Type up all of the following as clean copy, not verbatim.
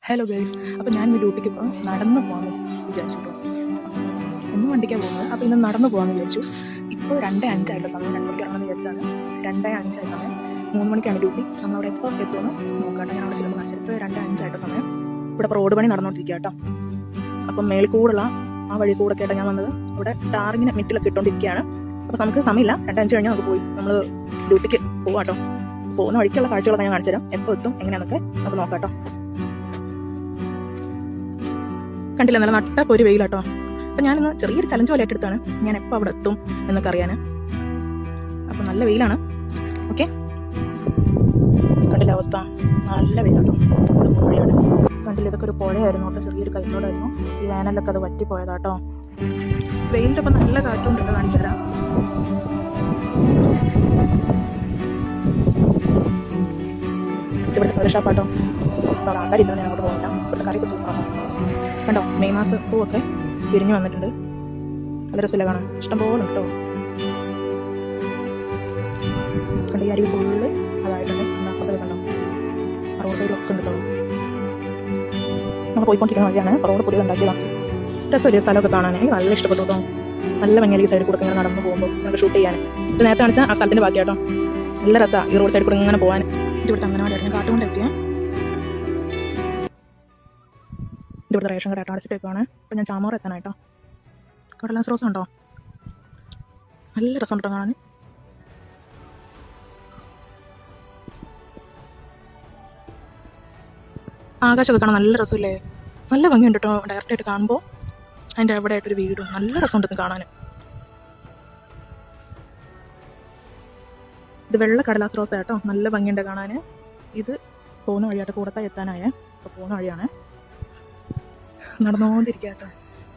Hello guys, അപ്പോൾ ഞാൻ ഈ ഡ്യൂട്ടിക്ക് ഇപ്പോൾ നടന്ന് പോകാമെന്ന് വിചാരിച്ചു കേട്ടോ. ഒന്നും വണ്ടിക്കാണ് പോകുന്നത്. അപ്പോൾ ഇന്ന് നടന്ന് പോകാമെന്ന് വിചാരിച്ചു. ഇപ്പോൾ 2:05 സമയം. 2 മണിക്ക് ഇറങ്ങുമെന്ന് വിചാരിച്ചാണ്. 2:05 സമയം. 3 മണിക്കാണ് ഡ്യൂട്ടി. നമ്മളവിടെ എപ്പോൾ എത്തുമെന്ന് നോക്കാട്ടെ. ഞാൻ അവിടെ ചെല്ലുമ്പോൾ കാണിച്ചത്. ഇപ്പോൾ 2:05 സമയം. ഇവിടെ ഇപ്പോൾ റോഡ് പണി നടന്നുകൊണ്ടിരിക്കുക കേട്ടോ. അപ്പം മേളിൽ കൂടുള്ള ആ വഴി കൂടെ കേട്ടോ ഞാൻ വന്നത്. അവിടെ ടാറിങ്ങിന് മിറ്റിലൊക്കെ ഇട്ടുകൊണ്ടിരിക്കുകയാണ്. അപ്പോൾ നമുക്ക് സമയമില്ല. 2:05 കഴിഞ്ഞാൽ നമുക്ക് പോയി നമ്മൾ ഡ്യൂട്ടിക്ക് പോകാം കേട്ടോ. പോകുന്ന വഴിക്കുള്ള കാഴ്ചകളൊക്കെ ഞാൻ കാണിച്ചു തരാം. എപ്പോൾ എത്തും എങ്ങനെയാണെന്നൊക്കെ നമുക്ക് നോക്കാം കേട്ടോ. കണ്ടില്ല, നല്ല നട്ടപ്പോൾ ഒരു വെയിലാട്ടോ. അപ്പം ഞാനിന്ന് ചെറിയൊരു ചലഞ്ച് പോലെ ഏറ്റെടുത്താണ്. ഞാൻ എപ്പോൾ അവിടെ എത്തും എന്നൊക്കെ അറിയാൻ. അപ്പം നല്ല വെയിലാണ്. ഓക്കെ, കണ്ടില്ല അവസ്ഥ, നല്ല വെയിലാട്ടോ. പുഴയാണ്, കണ്ടില്ല. ഇതൊക്കെ ഒരു പുഴയായിരുന്നു കേട്ടോ, ചെറിയൊരു കൈത്തോടായിരുന്നു. ഈ വേനലൊക്കെ അത് വറ്റിപ്പോയതാട്ടോ. വെയിലിൻ്റെ ഒപ്പം നല്ല കാറ്റും ഉണ്ട്, കാണിച്ചു തരാം. ഇവിടുത്തെ കറിഷാപ്പാട്ടോ, അവിടെ ആൾക്കാരില്ല, ഞാൻ അങ്ങോട്ട് പോകില്ല. ഇവിടുത്തെ കറിയൊക്കെ സൂപ്പറാണ് കണ്ടോ. മെയ് മാസം പൂവൊക്കെ വിരിഞ്ഞു വന്നിട്ടുണ്ട്. നല്ല രസമില്ല കാണാൻ, ഇഷ്ടംപോലെ ഉണ്ട് കേട്ടോ. കണ്ടോ, ഈ അരിവ് ഫുള്ള് അതായിട്ടുണ്ട്. അപ്പുറത്തൊക്കെ കണ്ടോ, റോഡ് സൈഡിലൊക്കെ ഉണ്ട് കേട്ടോ. നമ്മൾ പോയിക്കൊണ്ടിരിക്കുന്ന വഴിയാണ്. റോഡ് പുതിയത് ഉണ്ടാക്കിയതാണ്. രസമല്ലേ സ്ഥലമൊക്കെ കാണാൻ, എനിക്ക് നല്ല ഇഷ്ടപ്പെട്ടു കേട്ടോ. നല്ല ഭംഗിയായി സൈഡിൽ കൂടെ ഇങ്ങനെ നടന്നു പോകുമ്പോൾ നമുക്ക് ഷൂട്ട് ചെയ്യാൻ. ഇത് നേരത്തെ കാണിച്ചാൽ ആ സ്ഥലത്തിൻ്റെ ബാക്കിയാട്ടോ. നല്ല രസമാണ് ഈ റോഡ് സൈഡിൽ കൂടെ ഇങ്ങനെ പോകാൻ. ഇവിടുത്തെ അങ്ങനെ ഞാൻ കാട്ടുകൊണ്ട് എത്തിയാൽ ഇവിടുത്തെ റേഷൻ കട അടച്ചിട്ടേക്കാണ്. അപ്പം ഞാൻ ചാമോറ് എത്താനായിട്ടോ. കടലാസ് റോസ് ഉണ്ടോ, നല്ല രസം കേട്ടോ കാണാൻ. ആകാശമൊക്കെ കാണാൻ നല്ല രസമില്ലേ, നല്ല ഭംഗിയുണ്ട് കേട്ടോ. ഡയറക്റ്റായിട്ട് കാണുമ്പോൾ അതിൻ്റെ അവിടെ ആയിട്ടൊരു വീടും നല്ല രസമുണ്ട് കാണാൻ. ഇത് വെള്ള കടലാസ് റോസ കേട്ടോ, നല്ല ഭംഗിയുണ്ട് കാണാൻ. ഇത് പോകുന്ന വഴിയായിട്ട് കൂടത്തായി എത്താനായേ. അപ്പോൾ പോകുന്ന വഴിയാണ്, നടന്നുകൊണ്ടിരിക്കുക കേട്ടോ.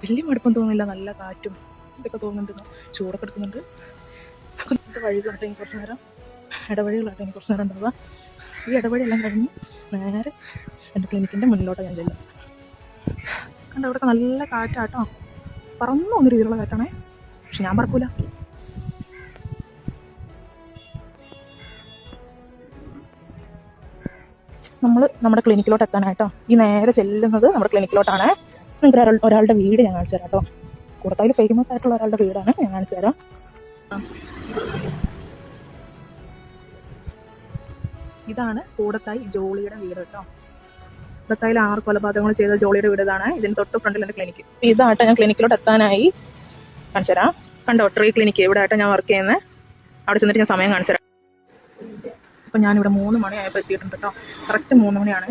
വലിയ മടുപ്പം തോന്നുന്നില്ല, നല്ല കാറ്റും ഇതൊക്കെ തോന്നുന്നുണ്ട്. ചൂടൊക്കെ എടുക്കുന്നുണ്ട്. അപ്പം ഇങ്ങനത്തെ വഴികളായിട്ട് എനിക്ക് കുറച്ച് നേരം, ഇടവഴികളായിട്ട് എനിക്ക് കുറച്ച് നേരം ഉണ്ടാവുക. ഈ ഇടവഴിയെല്ലാം കഴിഞ്ഞ് നേരെ എൻ്റെ ക്ലിനിക്കിൻ്റെ മുന്നിലോട്ട് ഞാൻ ചെല്ലും. കണ്ടോ, ഇവിടെയൊക്കെ നല്ല കാറ്റാട്ടോ. പറന്നു പോകുന്ന രീതിയിലുള്ള കാറ്റാണേ, പക്ഷെ ഞാൻ പറക്കൂല. നമ്മൾ നമ്മുടെ ക്ലിനിക്കിലോട്ട് എത്താനായിട്ടോ ഈ നേരെ ചെല്ലുന്നത് നമ്മുടെ ക്ലിനിക്കിലോട്ടാണ്. നിങ്ങൾക്ക് ഒരാളുടെ വീട് ഞാൻ കാണിച്ചു തരാം കേട്ടോ. കൂടത്തായിൽ ഫേമസ് ആയിട്ടുള്ള ഒരാളുടെ വീടാണ്, ഞാൻ കാണിച്ചു തരാം. ഇതാണ് കൂടത്തായി ജോളിയുടെ വീട് കേട്ടോ. കൂടത്തായിൽ 6 കൊലപാതകങ്ങൾ ചെയ്ത ജോളിയുടെ വീട് ഇതാണ്. ഇതിന് തൊട്ട് ഫ്രണ്ടിൽ എൻ്റെ ക്ലിനിക്ക്. ഇതാട്ടോ ഞാൻ ക്ലിനിക്കിലോട്ട് എത്താനായി കാണിച്ചു തരാം. കണ്ടോ, ട്രീ ക്ലിനിക്ക് ഇവിടെ ആയിട്ടോ ഞാൻ വർക്ക് ചെയ്യുന്നത്. അവിടെ ചെന്നിട്ട് ഞാൻ സമയം കാണിച്ചു തരാം. അപ്പം ഞാനിവിടെ 3 മണിയായപ്പോൾ എത്തിയിട്ടുണ്ട് കേട്ടോ. കറക്റ്റ് 3 മണിയാണ്.